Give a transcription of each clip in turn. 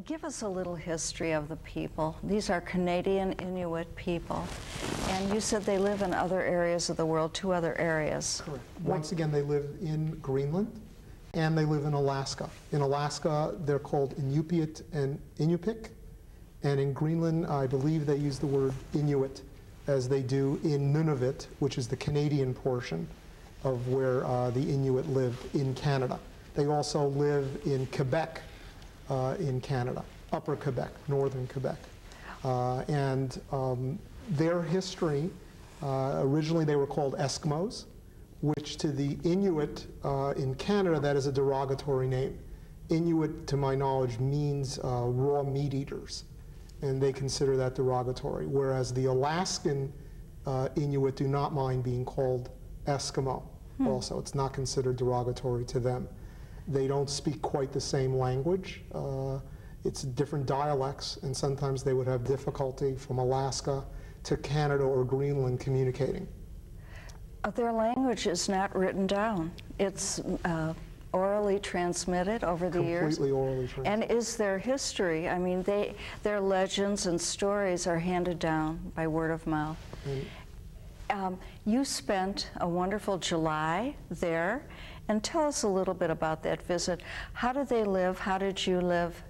Give us a little history of the people. These are Canadian Inuit people, and you said they live in other areas of the world, two other areas. Correct. Once again, they live in Greenland, and they live in Alaska. In Alaska, they're called Inupiat and Inupik, and in Greenland, I believe they use the word Inuit, as they do in Nunavut, which is the Canadian portion of where the Inuit lived in Canada. They also live in Quebec, in Canada, Upper Quebec, Northern Quebec. Their history, originally they were called Eskimos, which to the Inuit in Canada, that is a derogatory name. Inuit, to my knowledge, means raw meat eaters, and they consider that derogatory, whereas the Alaskan Inuit do not mind being called Eskimo. Also, it's not considered derogatory to them. They don't speak quite the same language. It's different dialects, and sometimes they would have difficulty from Alaska to Canada or Greenland communicating. Their language is not written down. It's orally transmitted over the years. Completely orally transmitted. And is their history, I mean, their legends and stories are handed down by word of mouth. You spent a wonderful July there, and tell us a little bit about that visit. How did they live? How did you live?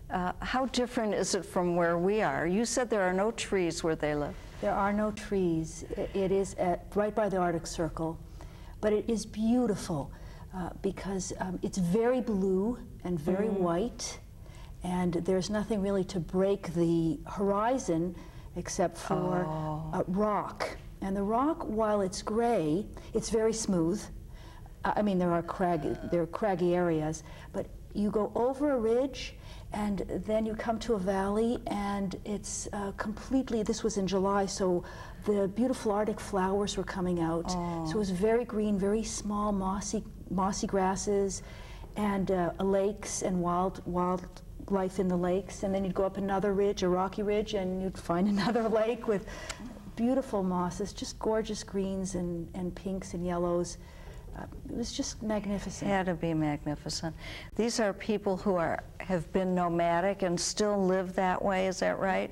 How different is it from where we are? You said there are no trees where they live. There are no trees. It is right by the Arctic Circle, but it is beautiful because it's very blue and very white, and there's nothing really to break the horizon except for rock. And the rock, while it's gray, it's very smooth. I mean, there are craggy areas, but you go over a ridge, and then you come to a valley, and it's completely, this was in July, so the beautiful Arctic flowers were coming out. So it was very green, very small, mossy grasses, and lakes and wildlife in the lakes. And then you'd go up another ridge, a rocky ridge, and you'd find another lake with beautiful mosses, just gorgeous greens and pinks and yellows. It was just magnificent. It had to be magnificent. These are people who have been nomadic and still live that way, is that right?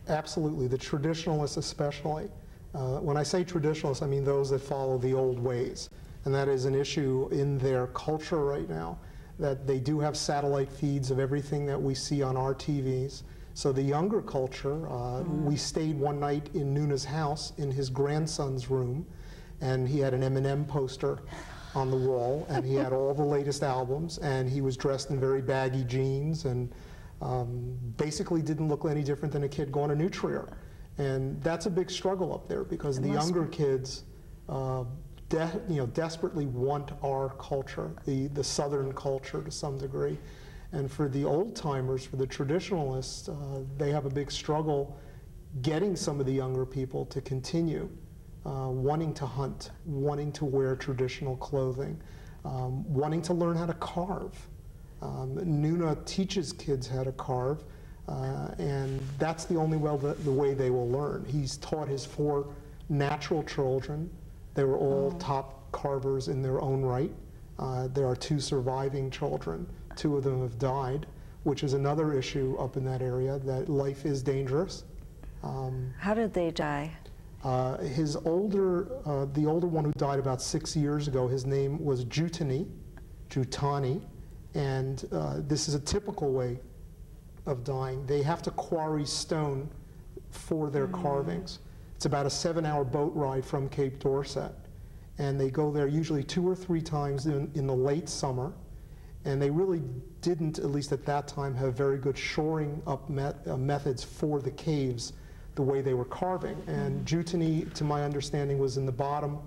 Absolutely, the traditionalists especially. When I say traditionalists, I mean those that follow the old ways. And that is an issue in their culture right now, that they do have satellite feeds of everything that we see on our TVs. So the younger culture, we stayed one night in Nuna's house in his grandson's room, and he had an M&M poster on the wall, and he had all the latest albums, and he was dressed in very baggy jeans, and basically didn't look any different than a kid going to Nutrier. And that's a big struggle up there, because the younger kids desperately want our culture, the Southern culture to some degree. And for the old-timers, for the traditionalists, they have a big struggle getting some of the younger people to continue wanting to hunt, wanting to wear traditional clothing, wanting to learn how to carve. Nuna teaches kids how to carve, and that's the only the way they will learn. He's taught his 4 natural children. They were all top carvers in their own right. There are 2 surviving children. 2 of them have died, which is another issue up in that area, that life is dangerous. How did they die? The older one who died about 6 years ago, his name was Jutani, and this is a typical way of dying. They have to quarry stone for their carvings. It's about a 7-hour boat ride from Cape Dorset, and they go there usually 2 or 3 times in the late summer, and they really didn't, at least at that time, have very good shoring up methods for the caves the way they were carving. And Jutani, to my understanding, was in the bottom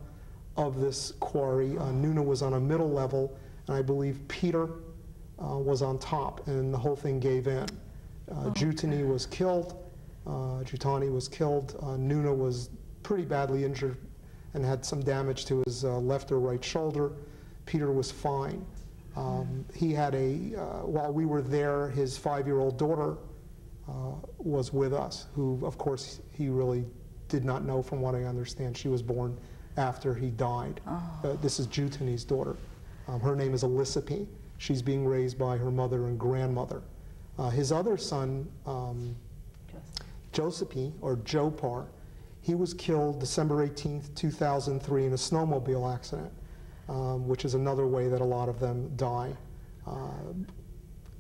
of this quarry. Nuna was on a middle level, and I believe Peter was on top, and the whole thing gave in. Jutani was killed, Jutani was killed, Nuna was pretty badly injured and had some damage to his left or right shoulder. Peter was fine. He had while we were there, his 5-year-old daughter was with us, who, of course, he really did not know, from what I understand. She was born after he died. This is Jutani's daughter. Her name is Elissape. She's being raised by her mother and grandmother. His other son, Josephine, or Joe Parr, he was killed December 18th, 2003 in a snowmobile accident, which is another way that a lot of them die.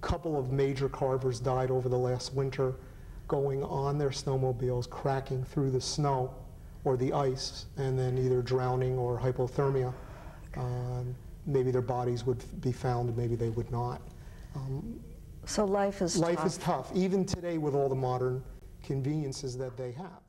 Couple of major carvers died over the last winter going on their snowmobiles, cracking through the snow or the ice, and then either drowning or hypothermia. Maybe their bodies would be found, maybe they would not. So life is tough. Life is tough, even today with all the modern conveniences that they have.